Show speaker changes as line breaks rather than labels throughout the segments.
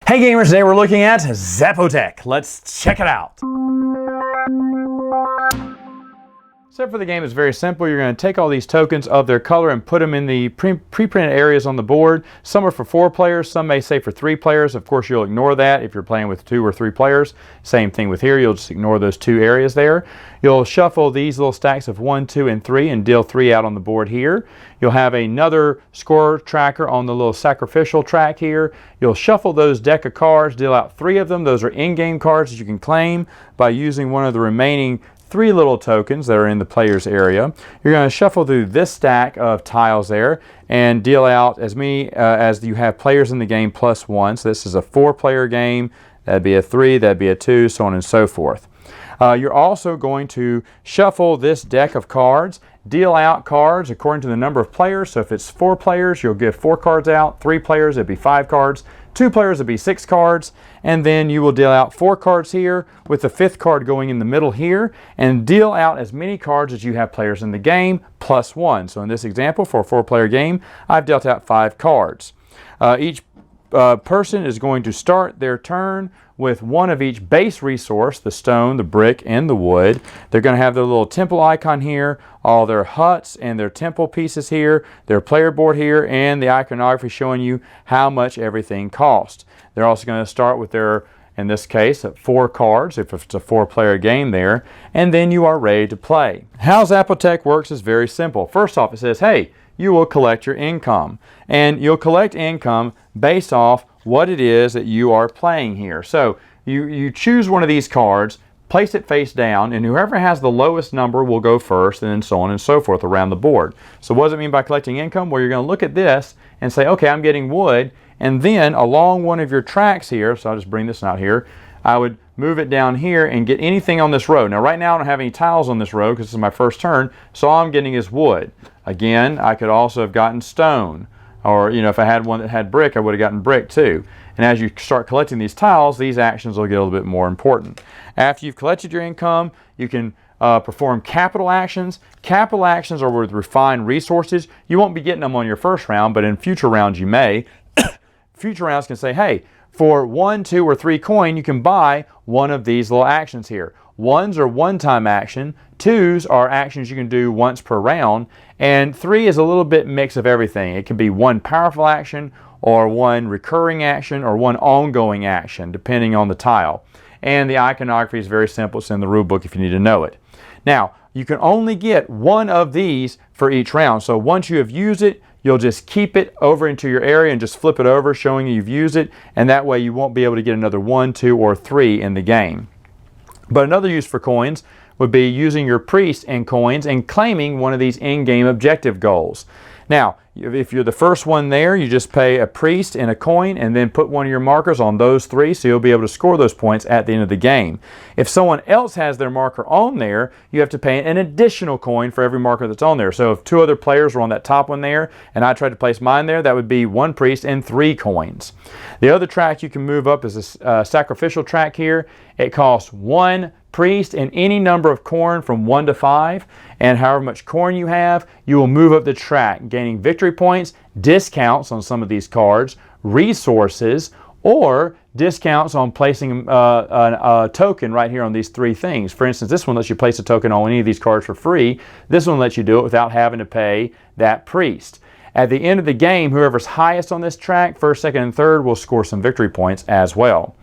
Hey gamers, today we're looking at Zapotec. Let's check it out. Setup for the game is very simple. You're going to take all these tokens of their color and put them in the pre-printed areas on the board. Some are for 4 players, some may say for 3 players. Of course, you'll ignore that if you're playing with 2 or 3 players. Same thing with here, you'll just ignore those 2 areas there. You'll shuffle these little stacks of 1, 2, and 3 and deal 3 out on the board here. You'll have another score tracker on the little sacrificial track here. You'll shuffle those deck of cards, deal out 3 of them. Those are in-game cards that you can claim by using one of the remaining 3 little tokens that are in the player's area. You're going to shuffle through this stack of tiles there and deal out as many as you have players in the game plus 1. So this is a 4-player game. That'd be a 3, that'd be a 2, so on and so forth. You're also going to shuffle this deck of cards, deal out cards according to the number of players. So if it's 4 players, you'll give 4 cards out. 3 players, it'd be 5 cards. 2 players, it'd be 6 cards. And then you will deal out 4 cards here with the 5th card going in the middle here, and deal out as many cards as you have players in the game plus 1. So in this example, for a 4-player game, I've dealt out 5 cards. Each person is going to start their turn with 1 of each base resource, the stone, the brick, and the wood. They're going to have their little temple icon here, all their huts and their temple pieces here, their player board here, and the iconography showing you how much everything costs. They're also going to start with their, in this case, 4 cards, if it's a 4-player game there, and then you are ready to play. How Zapotec works is very simple. First off, it says, hey, you will collect your income. And you'll collect income based off what it is that you are playing here. So you choose one of these cards, place it face down, and whoever has the lowest number will go first, and then so on and so forth around the board. So what does it mean by collecting income? Well, you're going to look at this and say, okay, I'm getting wood, and then along one of your tracks here, so I'll just bring this out here, I would move it down here and get anything on this row. Now right now I don't have any tiles on this row because this is my first turn, so all I'm getting is wood. Again, I could also have gotten stone, or if I had one that had brick, I would have gotten brick too. And as you start collecting these tiles, these actions will get a little bit more important. After you've collected your income, you can perform capital actions. Capital actions are with refined resources. You won't be getting them on your first round, but in future rounds you may. Future rounds can say, hey, for 1, 2, or 3 coin, you can buy one of these little actions here. 1s are one-time action. 2s are actions you can do once per round. And 3 is a little bit mix of everything. It can be 1 powerful action, or 1 recurring action, or 1 ongoing action, depending on the tile. And the iconography is very simple. It's in the rule book if you need to know it. Now, you can only get 1 of these for each round. So once you have used it, you'll just keep it over into your area and just flip it over, showing you've used it, and that way you won't be able to get another 1, 2, or 3 in the game. But another use for coins would be using your priest and coins and claiming one of these in-game objective goals. Now, if you're the first one there, you just pay a priest and a coin and then put one of your markers on those 3, so you'll be able to score those points at the end of the game. If someone else has their marker on there, you have to pay an additional coin for every marker that's on there. So if 2 other players were on that top one there and I tried to place mine there, that would be 1 priest and 3 coins. The other track you can move up is a sacrificial track here. It costs 1 priest and any number of corn from 1 to 5, and however much corn you have, you will move up the track, gaining victory points, discounts on some of these cards, resources, or discounts on placing a token right here on these 3 things. For instance, this one lets you place a token on any of these cards for free. This one lets you do it without having to pay that priest. At the end of the game, whoever's highest on this track, first, second, and third, will score some victory points as well.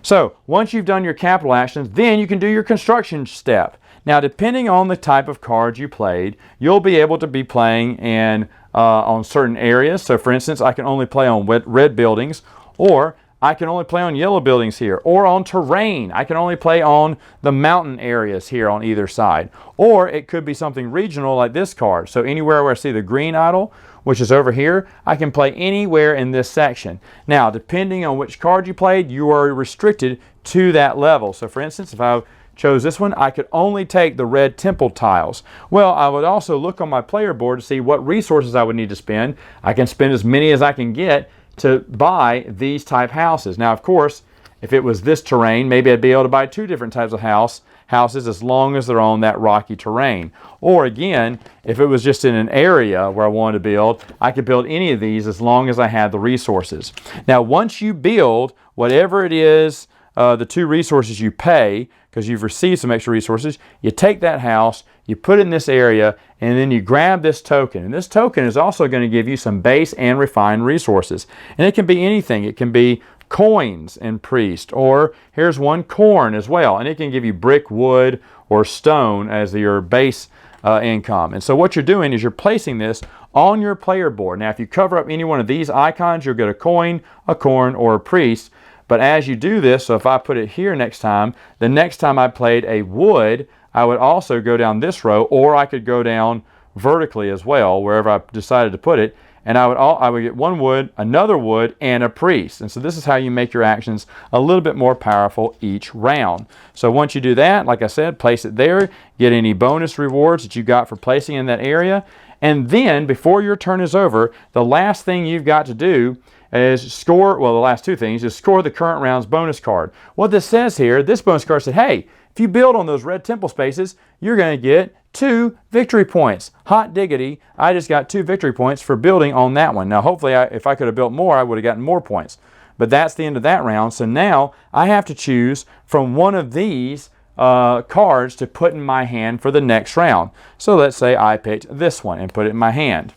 So once you've done your capital actions, then you can do your construction step. Now, depending on the type of cards you played, you'll be able to be playing on certain areas. So for instance, I can only play on red buildings, or I can only play on yellow buildings here, or on terrain. I can only play on the mountain areas here on either side. Or it could be something regional like this card. So anywhere where I see the green idol, which is over here, I can play anywhere in this section. Now, depending on which card you played, you are restricted to that level. So for instance, if I chose this one, I could only take the red temple tiles. Well, I would also look on my player board to see what resources I would need to spend. I can spend as many as I can get to buy these type houses. Now, of course, if it was this terrain, maybe I'd be able to buy 2 different types of houses as long as they're on that rocky terrain. Or again, if it was just in an area where I wanted to build, I could build any of these as long as I had the resources. Now, once you build whatever it is, the 2 resources you pay, because you've received some extra resources, you take that house, you put it in this area, and then you grab this token. And this token is also going to give you some base and refined resources. And it can be anything. It can be coins in Priest, or here's one corn as well. And it can give you brick, wood, or stone as your base income. And so what you're doing is you're placing this on your player board. Now if you cover up any one of these icons, you'll get a coin, a corn, or a priest. But as you do this, so if I put it here next time, the next time I played a wood, I would also go down this row, or I could go down vertically as well, wherever I decided to put it, and I would get one wood, another wood, and a priest. And so this is how you make your actions a little bit more powerful each round. So once you do that, like I said, place it there, get any bonus rewards that you got for placing in that area, and then before your turn is over, the last thing you've got to do is score, well, the last 2 things is score the current round's bonus card. What this says here, this bonus card said, hey, if you build on those red temple spaces, you're going to get 2 victory points. Hot diggity, I just got 2 victory points for building on that one. Now, hopefully, if I could have built more, I would have gotten more points. But that's the end of that round. So now I have to choose from one of these cards to put in my hand for the next round. So let's say I picked this one and put it in my hand.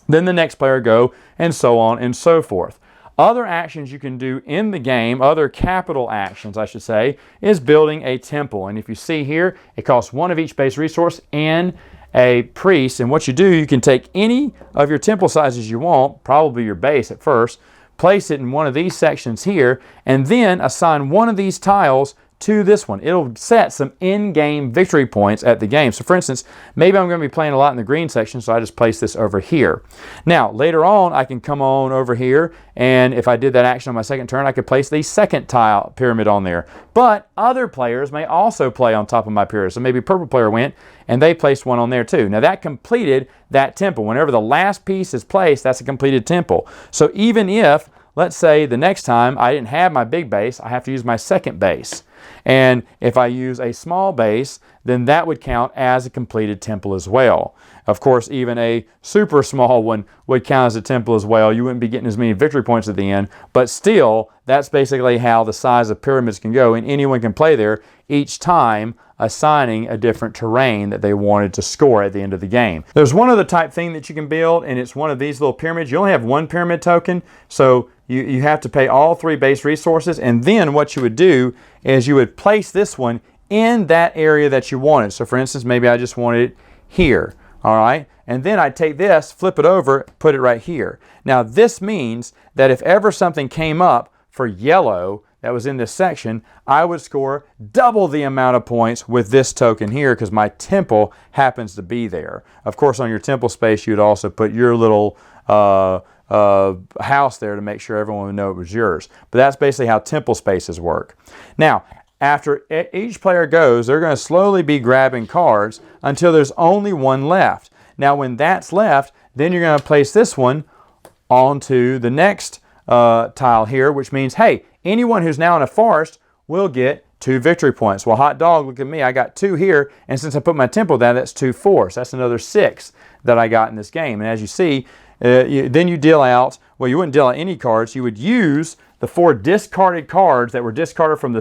Then the next player go, and so on and so forth. Other actions you can do in the game, other capital actions I should say, is building a temple. And if you see here, it costs 1 of each base resource and a priest. And what you do, you can take any of your temple sizes you want, probably your base at first, place it in one of these sections here, and then assign one of these tiles to this one. It'll set some in-game victory points at the game. So for instance, maybe I'm going to be playing a lot in the green section, so I just place this over here. Now, later on, I can come on over here, and if I did that action on my second turn, I could place the second tile pyramid on there. But other players may also play on top of my pyramid. So maybe purple player went, and they placed one on there too. Now that completed that temple. Whenever the last piece is placed, that's a completed temple. So even if, let's say the next time I didn't have my big base, I have to use my second base. And if I use a small base, then that would count as a completed temple as well. Of course, even a super small one would count as a temple as well. You wouldn't be getting as many victory points at the end, but still, that's basically how the size of pyramids can go, and anyone can play there each time assigning a different terrain that they wanted to score at the end of the game. There's one other type thing that you can build, and it's one of these little pyramids. You only have 1 pyramid token, so you have to pay all 3 base resources, and then what you would do is you would place this one in that area that you wanted. So for instance, maybe I just wanted it here, all right? And then I'd take this, flip it over, put it right here. Now this means that if ever something came up for yellow that was in this section, I would score double the amount of points with this token here because my temple happens to be there. Of course, on your temple space, you'd also put your little house there to make sure everyone would know it was yours. But that's basically how temple spaces work. Now, after each player goes, they're going to slowly be grabbing cards until there's only one left. Now, when that's left, then you're going to place this one onto the next tile here, which means, hey, anyone who's now in a forest will get 2 victory points. Well, hot dog, look at me. I got 2 here, and since I put my temple down, that's 2 4. So that's another 6 that I got in this game. And as you see, then you deal out, well, you wouldn't deal out any cards. You would use the 4 discarded cards that were discarded from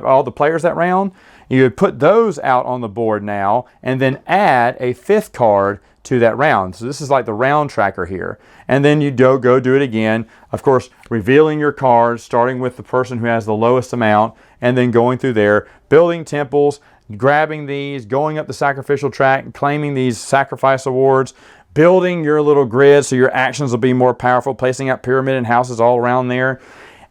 all the players that round. You would put those out on the board now, and then add a 5th card to that round. So this is like the round tracker here. And then you go do it again. Of course, revealing your cards, starting with the person who has the lowest amount, and then going through there, building temples, grabbing these, going up the sacrificial track, claiming these sacrifice awards, building your little grid so your actions will be more powerful, placing out pyramid and houses all around there.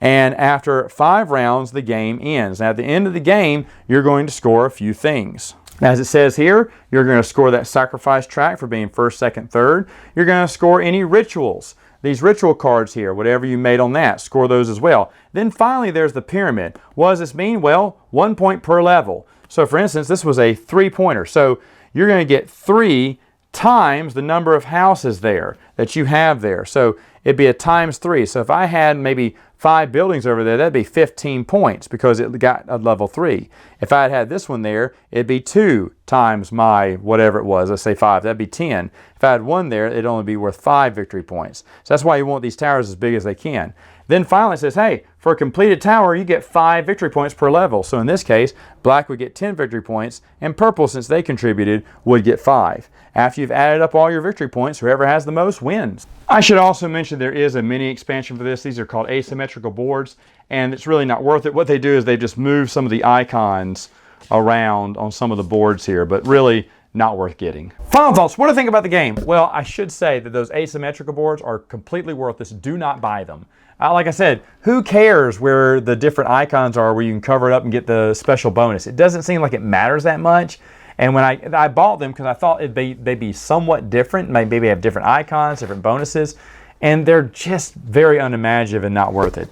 And after 5 rounds, the game ends. Now, at the end of the game, you're going to score a few things. As it says here, you're going to score that sacrifice track for being 1st, 2nd, 3rd. You're going to score any rituals. These ritual cards here, whatever you made on that, score those as well. Then finally, there's the pyramid. What does this mean? Well, 1 point per level. So for instance, this was a 3-pointer. So you're going to get 3 times the number of houses there that you have there. So it'd be a times 3. So if I had maybe 5 buildings over there, that'd be 15 points because it got a level 3. If I had this one there, it'd be 2 times my whatever it was. Let's say 5. That'd be 10. If I had 1 there, it'd only be worth 5 victory points. So that's why you want these towers as big as they can. Then finally it says, hey, For a completed tower, you get 5 victory points per level. So in this case, black would get 10 victory points, and purple, since they contributed, would get 5. After you've added up all your victory points, whoever has the most wins. I should also mention there is a mini expansion for this. These are called asymmetrical boards, and it's really not worth it. What they do is they just move some of the icons around on some of the boards here, but really not worth getting. Final thoughts. What do you think about the game? Well, I should say that those asymmetrical boards are completely worthless. Do not buy them. Like I said, who cares where the different icons are where you can cover it up and get the special bonus? It doesn't seem like it matters that much. And when I bought them because I thought they'd be somewhat different, maybe have different icons, different bonuses, and they're just very unimaginative and not worth it.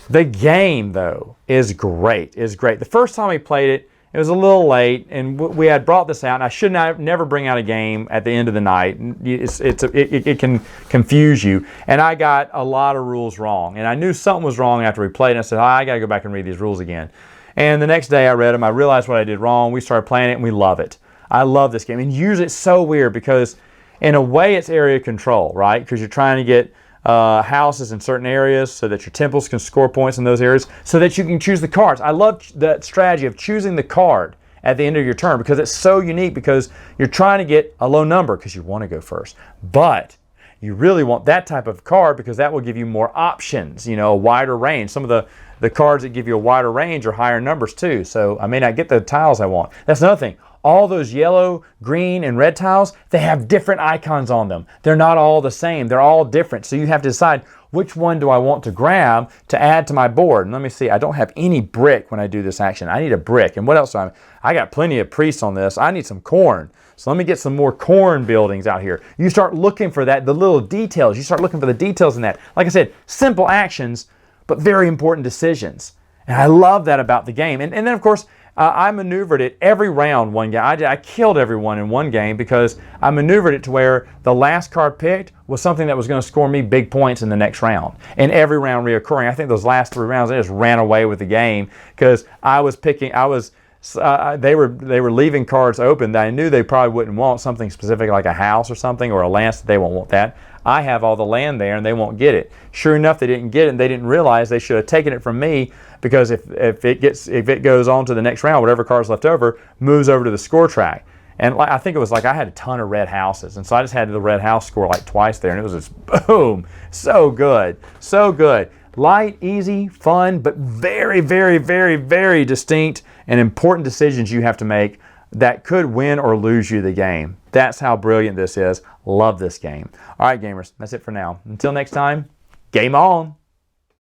The game, though, is great. Is great. The first time we played it, it was a little late, and we had brought this out, and I should never bring out a game at the end of the night. It can confuse you, and I got a lot of rules wrong, and I knew something was wrong after we played, and I said, I got to go back and read these rules again. And the next day I read them, I realized what I did wrong, we started playing it, and we love it. I love this game, and usually it's so weird because in a way it's area control, right? Because you're trying to get houses in certain areas so that your temples can score points in those areas so that you can choose the cards. I love that strategy of choosing the card at the end of your turn because it's so unique because you're trying to get a low number because you want to go first. But you really want that type of card because that will give you more options, you know, a wider range. Some of the cards that give you a wider range are higher numbers too. So I may not get the tiles I want. That's another thing. All those yellow, green, and red tiles, they have different icons on them. They're not all the same. They're all different. So you have to decide which one do I want to grab to add to my board. And let me see. I don't have any brick when I do this action. I need a brick. And what else do I have? I got plenty of priests on this. I need some corn. So let me get some more corn buildings out here. You start looking for that, the little details. You start looking for the details in that. Like I said, simple actions, but very important decisions. And I love that about the game. And then, of course, I maneuvered it every round one game. I killed everyone in one game because I maneuvered it to where the last card picked was something that was going to score me big points in the next round. And every round reoccurring. I think those last 3 rounds, I just ran away with the game because I was picking, they were leaving cards open that I knew they probably wouldn't want something specific like a house or something or a lance that they won't want that. I have all the land there and they won't get it. Sure enough, they didn't get it and they didn't realize they should have taken it from me because if it goes on to the next round, whatever card's left over moves over to the score track. And I think it was like I had a ton of red houses, and so I just had the red house score like twice there, and it was just boom, so good, so good. Light, easy, fun, but very, very, very, very distinct and important decisions you have to make that could win or lose you the game. That's how brilliant this is. Love this game. All right, gamers, that's it for now. Until next time, game on.